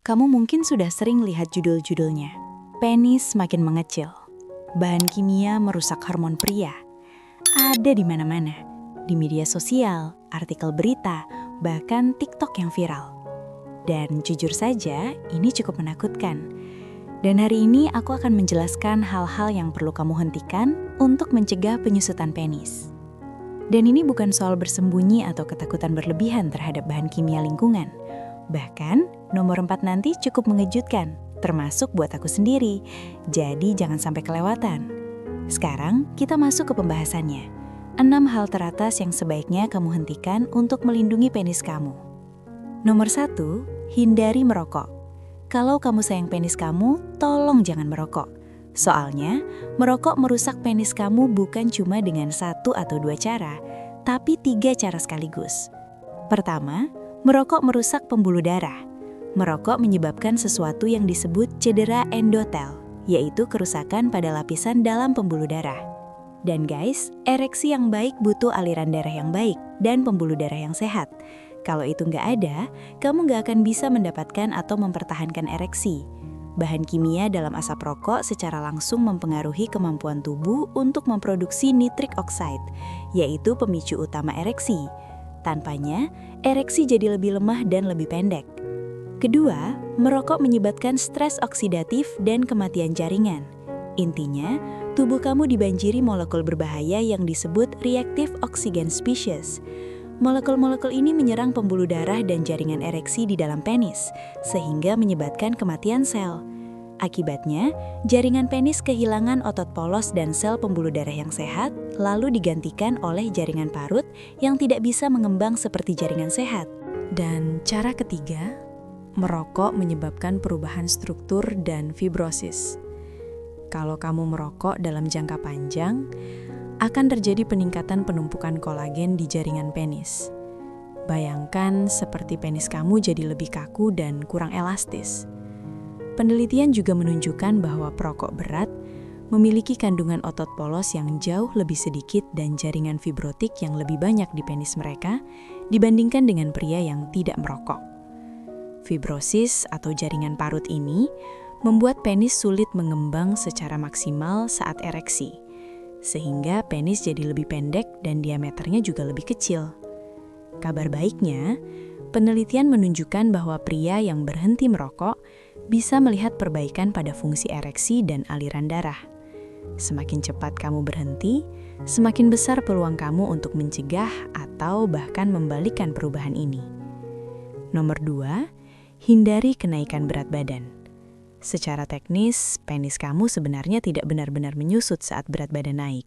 Kamu mungkin sudah sering lihat judul-judulnya. Penis semakin mengecil. Bahan kimia merusak hormon pria. Ada di mana-mana. Di media sosial, artikel berita, bahkan TikTok yang viral. Dan jujur saja, ini cukup menakutkan. Dan hari ini aku akan menjelaskan hal-hal yang perlu kamu hentikan untuk mencegah penyusutan penis. Dan ini bukan soal bersembunyi atau ketakutan berlebihan terhadap bahan kimia lingkungan. Bahkan, nomor 4 nanti cukup mengejutkan, termasuk buat aku sendiri. Jadi jangan sampai kelewatan. Sekarang, kita masuk ke pembahasannya. 6 hal teratas yang sebaiknya kamu hentikan untuk melindungi penis kamu. Nomor 1, hindari merokok. Kalau kamu sayang penis kamu, tolong jangan merokok. Soalnya, merokok merusak penis kamu bukan cuma dengan 1 atau 2 cara, tapi 3 cara sekaligus. Pertama, merokok merusak pembuluh darah. Merokok menyebabkan sesuatu yang disebut cedera endotel, yaitu kerusakan pada lapisan dalam pembuluh darah. Dan guys, ereksi yang baik butuh aliran darah yang baik dan pembuluh darah yang sehat. Kalau itu nggak ada, kamu nggak akan bisa mendapatkan atau mempertahankan ereksi. Bahan kimia dalam asap rokok secara langsung mempengaruhi kemampuan tubuh untuk memproduksi nitric oxide, yaitu pemicu utama ereksi. Tanpanya, ereksi jadi lebih lemah dan lebih pendek. Kedua, merokok menyebabkan stres oksidatif dan kematian jaringan. Intinya, tubuh kamu dibanjiri molekul berbahaya yang disebut reactive oxygen species. Molekul-molekul ini menyerang pembuluh darah dan jaringan ereksi di dalam penis, sehingga menyebabkan kematian sel. Akibatnya, jaringan penis kehilangan otot polos dan sel pembuluh darah yang sehat, lalu digantikan oleh jaringan parut yang tidak bisa mengembang seperti jaringan sehat. Dan cara ketiga, merokok menyebabkan perubahan struktur dan fibrosis. Kalau kamu merokok dalam jangka panjang, akan terjadi peningkatan penumpukan kolagen di jaringan penis. Bayangkan seperti penis kamu jadi lebih kaku dan kurang elastis. Penelitian juga menunjukkan bahwa perokok berat memiliki kandungan otot polos yang jauh lebih sedikit dan jaringan fibrotik yang lebih banyak di penis mereka dibandingkan dengan pria yang tidak merokok. Fibrosis atau jaringan parut ini membuat penis sulit mengembang secara maksimal saat ereksi, sehingga penis jadi lebih pendek dan diameternya juga lebih kecil. Kabar baiknya, penelitian menunjukkan bahwa pria yang berhenti merokok bisa melihat perbaikan pada fungsi ereksi dan aliran darah. Semakin cepat kamu berhenti, semakin besar peluang kamu untuk mencegah atau bahkan membalikkan perubahan ini. Nomor 2, hindari kenaikan berat badan. Secara teknis, penis kamu sebenarnya tidak benar-benar menyusut saat berat badan naik.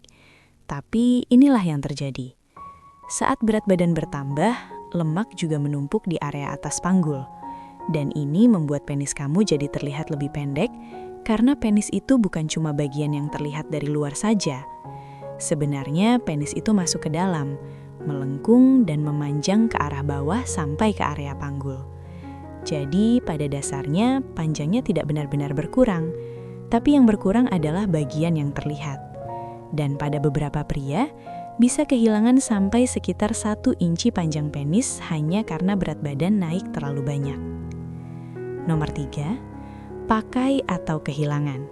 Tapi inilah yang terjadi. Saat berat badan bertambah, lemak juga menumpuk di area atas panggul. Dan ini membuat penis kamu jadi terlihat lebih pendek, karena penis itu bukan cuma bagian yang terlihat dari luar saja. Sebenarnya penis itu masuk ke dalam, melengkung dan memanjang ke arah bawah sampai ke area panggul. Jadi, pada dasarnya, panjangnya tidak benar-benar berkurang, tapi yang berkurang adalah bagian yang terlihat. Dan pada beberapa pria, bisa kehilangan sampai sekitar 1 inci panjang penis hanya karena berat badan naik terlalu banyak. Nomor 3, pakai atau kehilangan.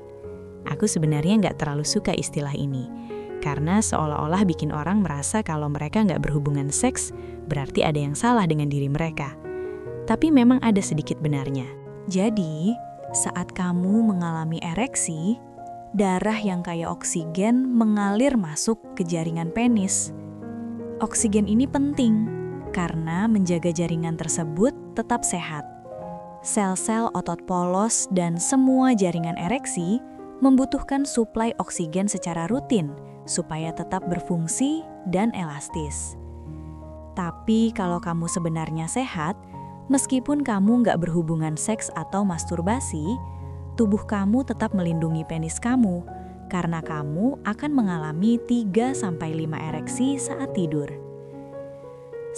Aku sebenarnya nggak terlalu suka istilah ini, karena seolah-olah bikin orang merasa kalau mereka nggak berhubungan seks, berarti ada yang salah dengan diri mereka. Tapi memang ada sedikit benarnya. Jadi, saat kamu mengalami ereksi, darah yang kaya oksigen mengalir masuk ke jaringan penis. Oksigen ini penting karena menjaga jaringan tersebut tetap sehat. Sel-sel otot polos dan semua jaringan ereksi membutuhkan suplai oksigen secara rutin supaya tetap berfungsi dan elastis. Tapi kalau kamu sebenarnya sehat, meskipun kamu nggak berhubungan seks atau masturbasi, tubuh kamu tetap melindungi penis kamu karena kamu akan mengalami 3-5 ereksi saat tidur.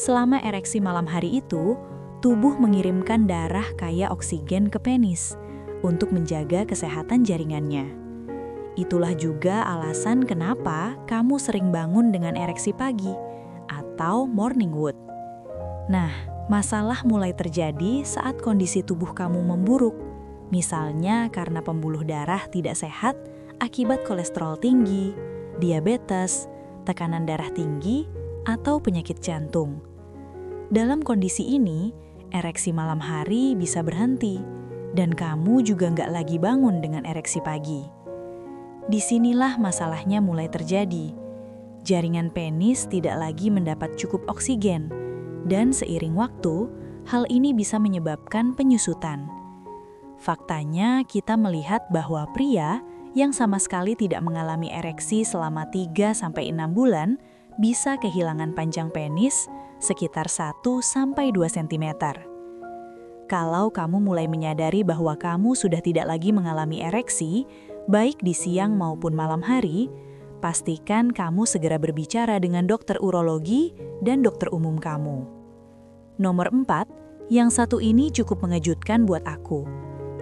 Selama ereksi malam hari itu, tubuh mengirimkan darah kaya oksigen ke penis untuk menjaga kesehatan jaringannya. Itulah juga alasan kenapa kamu sering bangun dengan ereksi pagi atau morning wood. Nah, Masalah mulai terjadi saat kondisi tubuh kamu memburuk, misalnya karena pembuluh darah tidak sehat akibat kolesterol tinggi, diabetes, tekanan darah tinggi, atau penyakit jantung. Dalam kondisi ini, ereksi malam hari bisa berhenti, dan kamu juga nggak lagi bangun dengan ereksi pagi. Disinilah masalahnya mulai terjadi. Jaringan penis tidak lagi mendapat cukup oksigen, dan seiring waktu, hal ini bisa menyebabkan penyusutan. Faktanya, kita melihat bahwa pria yang sama sekali tidak mengalami ereksi selama 3-6 bulan bisa kehilangan panjang penis sekitar 1-2 cm. Kalau kamu mulai menyadari bahwa kamu sudah tidak lagi mengalami ereksi, baik di siang maupun malam hari, pastikan kamu segera berbicara dengan dokter urologi dan dokter umum kamu. Nomor 4, yang satu ini cukup mengejutkan buat aku.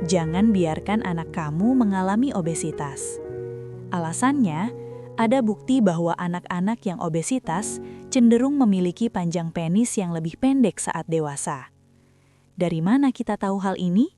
Jangan biarkan anak kamu mengalami obesitas. Alasannya, ada bukti bahwa anak-anak yang obesitas cenderung memiliki panjang penis yang lebih pendek saat dewasa. Dari mana kita tahu hal ini?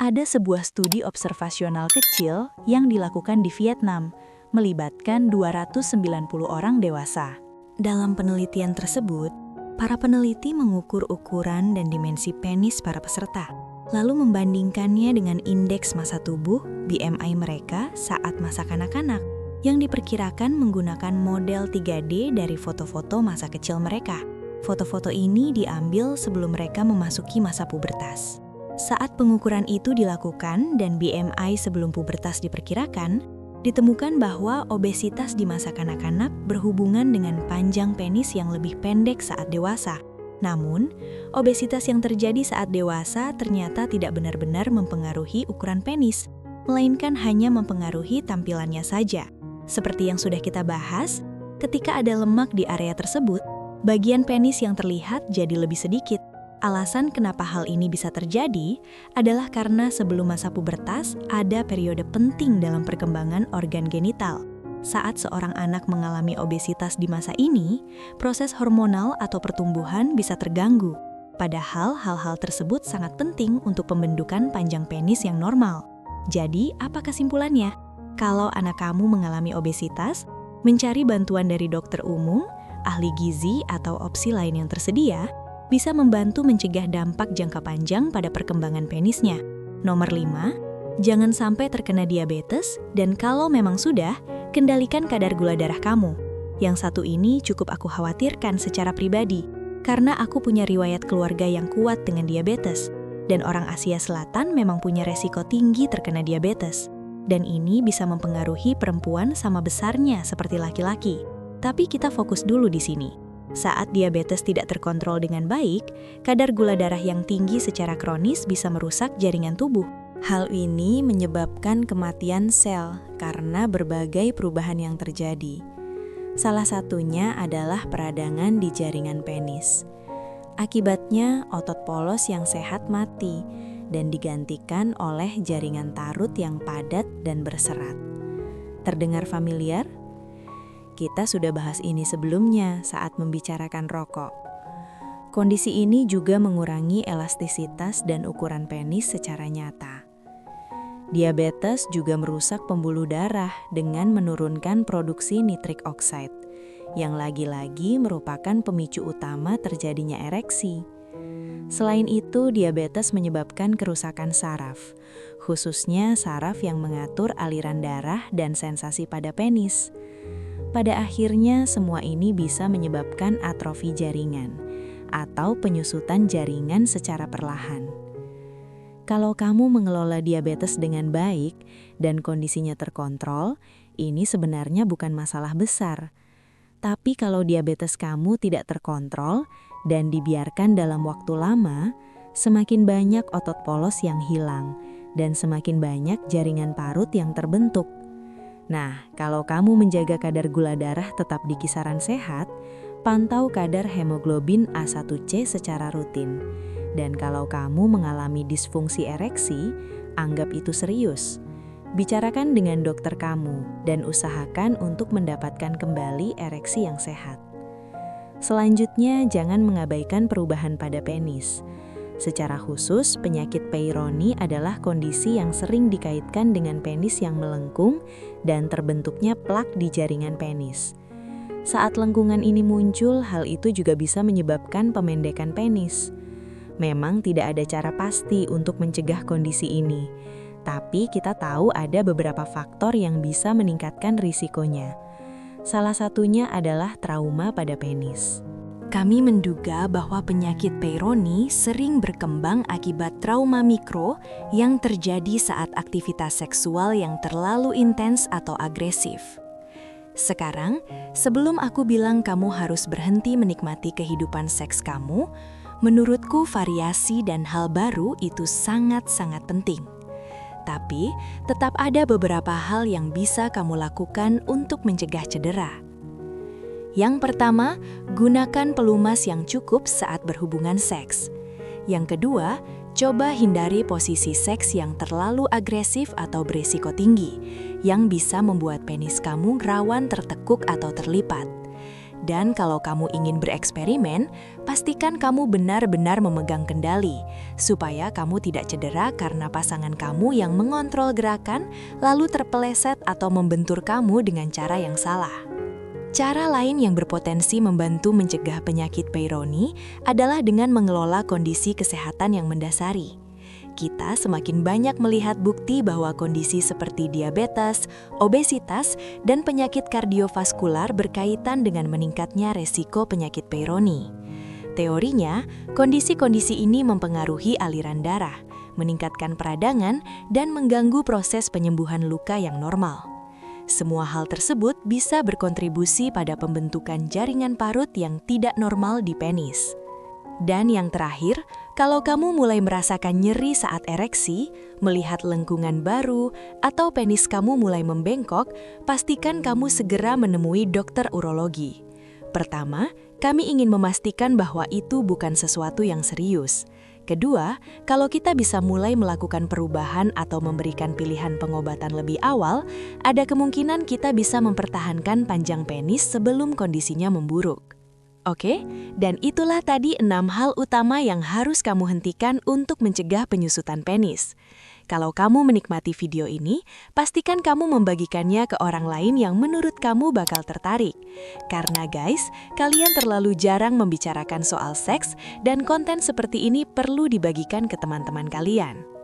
Ada sebuah studi observasional kecil yang dilakukan di Vietnam, melibatkan 290 orang dewasa. Dalam penelitian tersebut, para peneliti mengukur ukuran dan dimensi penis para peserta, lalu membandingkannya dengan indeks massa tubuh (BMI) mereka saat masa kanak-kanak, yang diperkirakan menggunakan model 3D dari foto-foto masa kecil mereka. Foto-foto ini diambil sebelum mereka memasuki masa pubertas. Saat pengukuran itu dilakukan dan BMI sebelum pubertas diperkirakan, ditemukan bahwa obesitas di masa kanak-kanak berhubungan dengan panjang penis yang lebih pendek saat dewasa. Namun, obesitas yang terjadi saat dewasa ternyata tidak benar-benar mempengaruhi ukuran penis, melainkan hanya mempengaruhi tampilannya saja. Seperti yang sudah kita bahas, ketika ada lemak di area tersebut, bagian penis yang terlihat jadi lebih sedikit. Alasan kenapa hal ini bisa terjadi adalah karena sebelum masa pubertas ada periode penting dalam perkembangan organ genital. Saat seorang anak mengalami obesitas di masa ini, proses hormonal atau pertumbuhan bisa terganggu. Padahal hal-hal tersebut sangat penting untuk pembentukan panjang penis yang normal. Jadi, apa kesimpulannya? Kalau anak kamu mengalami obesitas, mencari bantuan dari dokter umum, ahli gizi, atau opsi lain yang tersedia, bisa membantu mencegah dampak jangka panjang pada perkembangan penisnya. Nomor 5, jangan sampai terkena diabetes, dan kalau memang sudah, kendalikan kadar gula darah kamu. Yang satu ini cukup aku khawatirkan secara pribadi, karena aku punya riwayat keluarga yang kuat dengan diabetes, dan orang Asia Selatan memang punya resiko tinggi terkena diabetes. Dan ini bisa mempengaruhi perempuan sama besarnya seperti laki-laki. Tapi kita fokus dulu di sini. Saat diabetes tidak terkontrol dengan baik, kadar gula darah yang tinggi secara kronis bisa merusak jaringan tubuh. Hal ini menyebabkan kematian sel karena berbagai perubahan yang terjadi. Salah satunya adalah peradangan di jaringan penis. Akibatnya, otot polos yang sehat mati dan digantikan oleh jaringan tarut yang padat dan berserat. Terdengar familiar? Kita sudah bahas ini sebelumnya saat membicarakan rokok. Kondisi ini juga mengurangi elastisitas dan ukuran penis secara nyata. Diabetes juga merusak pembuluh darah dengan menurunkan produksi nitrik oxide, yang lagi-lagi merupakan pemicu utama terjadinya ereksi. Selain itu, diabetes menyebabkan kerusakan saraf, khususnya saraf yang mengatur aliran darah dan sensasi pada penis. Pada akhirnya, semua ini bisa menyebabkan atrofi jaringan atau penyusutan jaringan secara perlahan. Kalau kamu mengelola diabetes dengan baik dan kondisinya terkontrol, ini sebenarnya bukan masalah besar. Tapi kalau diabetes kamu tidak terkontrol dan dibiarkan dalam waktu lama, semakin banyak otot polos yang hilang dan semakin banyak jaringan parut yang terbentuk. Nah, kalau kamu menjaga kadar gula darah tetap di kisaran sehat, pantau kadar hemoglobin A1C secara rutin. Dan kalau kamu mengalami disfungsi ereksi, anggap itu serius. Bicarakan dengan dokter kamu dan usahakan untuk mendapatkan kembali ereksi yang sehat. Selanjutnya, jangan mengabaikan perubahan pada penis. Secara khusus, penyakit Peyronie adalah kondisi yang sering dikaitkan dengan penis yang melengkung dan terbentuknya plak di jaringan penis. Saat lengkungan ini muncul, hal itu juga bisa menyebabkan pemendekan penis. Memang tidak ada cara pasti untuk mencegah kondisi ini, tapi kita tahu ada beberapa faktor yang bisa meningkatkan risikonya. Salah satunya adalah trauma pada penis. Kami menduga bahwa penyakit Peyronie sering berkembang akibat trauma mikro yang terjadi saat aktivitas seksual yang terlalu intens atau agresif. Sekarang, sebelum aku bilang kamu harus berhenti menikmati kehidupan seks kamu, menurutku variasi dan hal baru itu sangat-sangat penting. Tapi, tetap ada beberapa hal yang bisa kamu lakukan untuk mencegah cedera. Yang pertama, gunakan pelumas yang cukup saat berhubungan seks. Yang kedua, coba hindari posisi seks yang terlalu agresif atau berisiko tinggi, yang bisa membuat penis kamu rawan tertekuk atau terlipat. Dan kalau kamu ingin bereksperimen, pastikan kamu benar-benar memegang kendali, supaya kamu tidak cedera karena pasangan kamu yang mengontrol gerakan, lalu terpeleset atau membentur kamu dengan cara yang salah. Cara lain yang berpotensi membantu mencegah penyakit Peyronie adalah dengan mengelola kondisi kesehatan yang mendasari. Kita semakin banyak melihat bukti bahwa kondisi seperti diabetes, obesitas, dan penyakit kardiovaskular berkaitan dengan meningkatnya resiko penyakit Peyronie. Teorinya, kondisi-kondisi ini mempengaruhi aliran darah, meningkatkan peradangan, dan mengganggu proses penyembuhan luka yang normal. Semua hal tersebut bisa berkontribusi pada pembentukan jaringan parut yang tidak normal di penis. Dan yang terakhir, kalau kamu mulai merasakan nyeri saat ereksi, melihat lengkungan baru, atau penis kamu mulai membengkok, pastikan kamu segera menemui dokter urologi. Pertama, kami ingin memastikan bahwa itu bukan sesuatu yang serius. Kedua, kalau kita bisa mulai melakukan perubahan atau memberikan pilihan pengobatan lebih awal, ada kemungkinan kita bisa mempertahankan panjang penis sebelum kondisinya memburuk. Oke, dan itulah tadi 6 hal utama yang harus kamu hentikan untuk mencegah penyusutan penis. Kalau kamu menikmati video ini, pastikan kamu membagikannya ke orang lain yang menurut kamu bakal tertarik. Karena guys, kalian terlalu jarang membicarakan soal seks dan konten seperti ini perlu dibagikan ke teman-teman kalian.